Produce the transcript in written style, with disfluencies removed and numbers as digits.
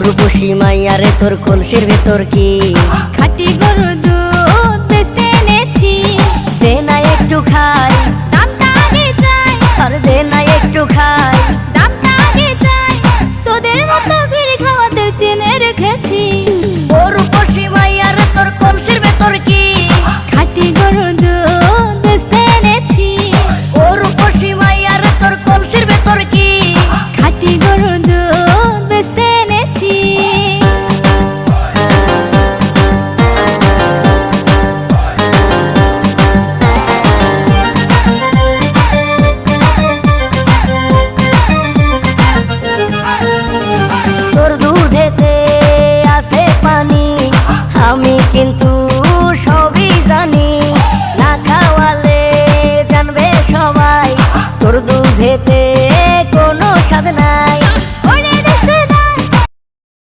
রূপসী মাইয়ারে তোর কলসির ভেতর কি খাঁটি গরুর দুধ বেচতে এনেছি। দে না একটু খাই, দামটা আগে চাই, আর দে না একটু খাই। দামটা আগে চাই, তোদের মতো ভিড় খাওয়াদের চেনে রেখেছি। ও রূপসী মাইয়ারে তোর কলসির ভেতর কি খাঁটি গরুর দুধ বেচতে এনেছি। ও রূপসী মাইয়ারে তোর কলসির ভেতর কি খাঁটি গরুর দুধ বেচতে এনেছি। তোর দুধেতে আছে পানি, আমি কিন্তু সবই জানি। না খাওয়ালে জানবে সবাই তোর দুধেতে কোনো স্বাদ নাই।